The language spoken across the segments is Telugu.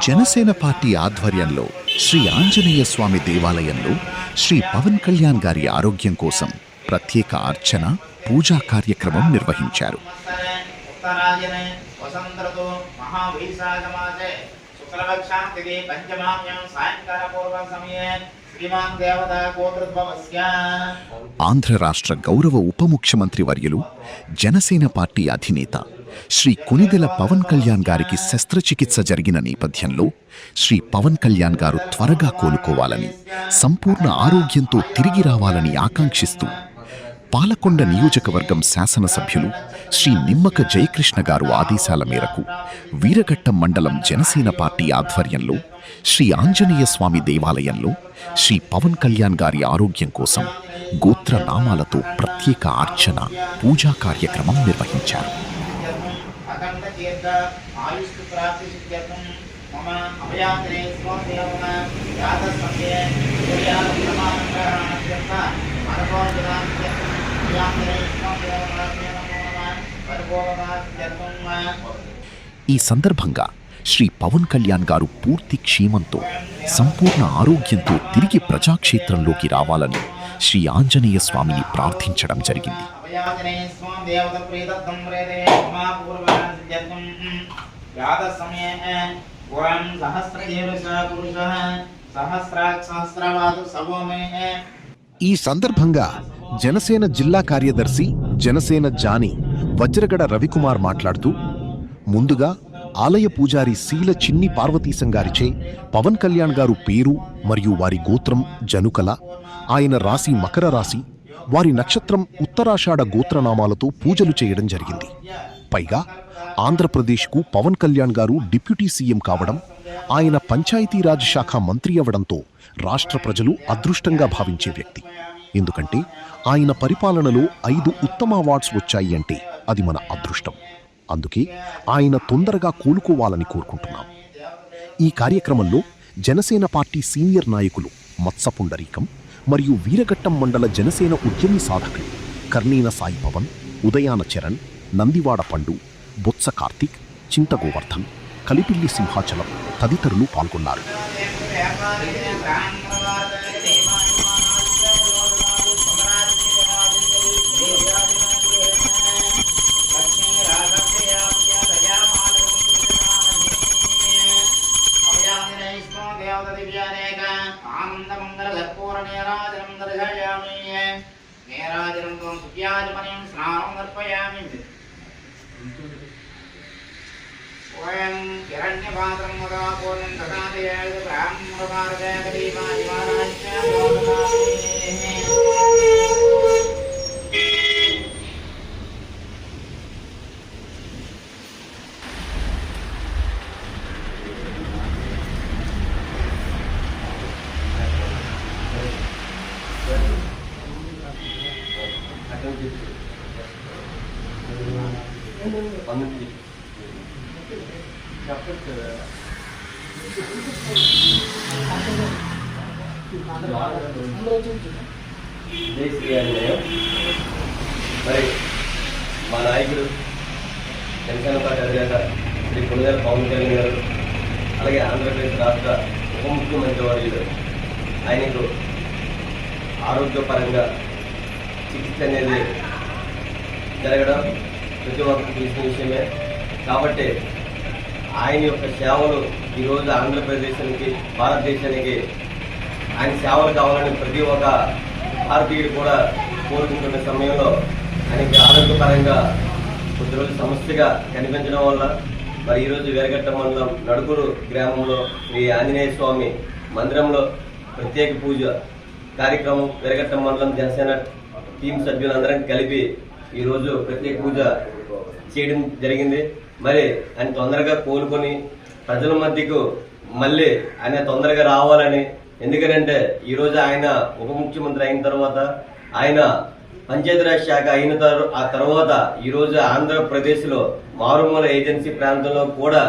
జనసేన పార్టీ ఆధ్వర్యంలో శ్రీ ఆంజనేయ స్వామి దేవాలయంలో శ్రీ పవన్ కళ్యాణ్ గారి ఆరోగ్యం కోసం ప్రత్యేక అర్చన పూజా కార్యక్రమం నిర్వహించారు. ఆంధ్ర రాష్ట్ర గౌరవ ఉప ముఖ్యమంత్రి వర్యులు జనసేన పార్టీ అధినేత శ్రీ కొనిదెల పవన్ కళ్యాణ్ గారికి శస్త్రచికిత్స జరిగిన నేపథ్యంలో శ్రీ పవన్ కళ్యాణ్ గారు త్వరగా కోలుకోవాలని, సంపూర్ణ ఆరోగ్యంతో తిరిగి రావాలని ఆకాంక్షిస్తూ పాలకొండ నియోజకవర్గం శాసనసభ్యులు శ్రీ నిమ్మక జయకృష్ణ గారు ఆదేశాల మేరకు వీరఘట్టం మండలం జనసేన పార్టీ ఆధ్వర్యంలో శ్రీ ఆంజనేయ స్వామి దేవాలయంలో శ్రీ పవన్ కళ్యాణ్ గారి ఆరోగ్యం కోసం గోత్ర నామాలతో ప్రత్యేక అర్చన పూజా కార్యక్రమం నిర్వహించారు. ఈ సందర్భంగా శ్రీ పవన్ కళ్యాణ్ గారు పూర్తి క్షేమంతో, సంపూర్ణ ఆరోగ్యంతో తిరిగి ప్రజాక్షేత్రంలోకి రావాలని శ్రీ ఆంజనేయ స్వామిని ప్రార్థించడం జరిగింది. ఈ సందర్భంగా జనసేన జిల్లా కార్యదర్శి జనసేన జానీ వజ్రగడ రవికుమార్ మాట్లాడుతూ, ముందుగా ఆలయ పూజారి శీల చిన్ని పార్వతీశం గారిచే పవన్ కళ్యాణ్ గారు పేరు మరియు వారి గోత్రం జనుకల, ఆయన రాశి మకర రాశి, వారి నక్షత్రం ఉత్తరాషాఢ గోత్రనామాలతో పూజలు చేయడం జరిగింది. పైగా ఆంధ్రప్రదేశ్కు పవన్ కళ్యాణ్ గారు డిప్యూటీ సీఎం కావడం, ఆయన పంచాయతీరాజ్ శాఖ మంత్రి అవ్వడంతో రాష్ట్ర ప్రజలు అదృష్టంగా భావించే వ్యక్తి. ఎందుకంటే ఆయన పరిపాలనలో 5 ఉత్తమ అవార్డ్స్ వచ్చాయి అంటే అది మన అదృష్టం. అందుకే ఆయన తొందరగా కోలుకోవాలని కోరుకుంటున్నాం. ఈ కార్యక్రమంలో జనసేన పార్టీ సీనియర్ నాయకులు మత్స పుండరీకం మరియు వీరఘట్టం మండల జనసేన ఉద్యమి సాధకులు కర్ణీన సాయి పవన్, ఉదయాన చరణ్, నందివాడ పండు, బొత్స కార్తిక్, చింత గోవర్ధన్, కలిపిల్లి సింహాచలం తదితరులు పాల్గొన్నారు. మరి మా నాయకుడు జనసేన పార్టీ అధినేత శ్రీ కొనిదెల పవన్ కళ్యాణ్ గారు, అలాగే ఆంధ్రప్రదేశ్ రాష్ట్ర ఉప ముఖ్యమంత్రి వర్యులు ఆయనకు ఆరోగ్యపరంగా చికిత్స అనేది జరగడం ప్రతి ఒక్కరికి తెలిసిన విషయమే. కాబట్టి ఆయన యొక్క సేవలు ఈరోజు ఆంధ్రప్రదేశానికి, భారతదేశానికి ఆయన సేవలు కావాలని ప్రతి ఒక్క భారతీయుడు కూడా కోరుకుంటున్న సమయంలో ఆయనకి ఆరోగ్యపరంగా కొద్ది రోజులు సమస్యగా కనిపించడం వల్ల మరి ఈరోజు వీరఘట్టం మండలం నడుకూరు గ్రామంలో శ్రీ ఆంజనేయ స్వామి మందిరంలో ప్రత్యేక పూజ కార్యక్రమం వీరఘట్టం మండలం జనసేన టీం సభ్యులందరం కలిపి ఈరోజు ప్రత్యేక పూజ చేయడం జరిగింది. మరి ఆయన తొందరగా కోలుకొని ప్రజల మధ్యకు మళ్ళీ ఆయన తొందరగా రావాలని, ఎందుకంటే ఈరోజు ఆయన ఉప ముఖ్యమంత్రి అయిన తర్వాత, ఆయన పంచాయతీరాజ్ శాఖ అయిన ఆ తర్వాత ఈరోజు ఆంధ్రప్రదేశ్లో మారుమూల ఏజెన్సీ ప్రాంతంలో కూడా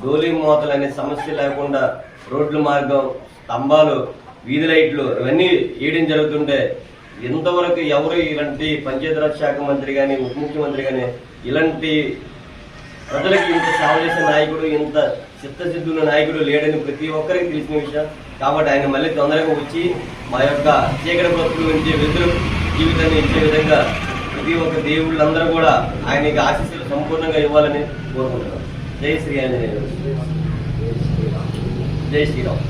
డోలీ మోతలు అనే సమస్య లేకుండా రోడ్ల మార్గం, స్తంభాలు, వీధి లైట్లు ఇవన్నీ వేయడం జరుగుతుంటే ఇంతవరకు ఎవరు ఇలాంటి పంచాయతీరాజ్ శాఖ మంత్రి కానీ ఉప ముఖ్యమంత్రి కానీ ఇలాంటి ప్రజలకి ఇంత సేవ చేసే నాయకుడు, ఇంత చిత్తశుద్ధుల నాయకుడు లేడని ప్రతి ఒక్కరికి తెలిసిన విషయం. కాబట్టి ఆయన మళ్ళీ తొందరగా వచ్చి మా యొక్క చీకటి బ్రతుకుల నుంచి వెలుగు జీవితాన్ని ఇచ్చే విధంగా ప్రతి ఒక్క దేవుళ్ళందరూ కూడా ఆయనకి ఆశీస్సులు సంపూర్ణంగా ఇవ్వాలని కోరుకుంటున్నాం. జై శ్రీ ఆంజనేయులు, జై శ్రీరామ్.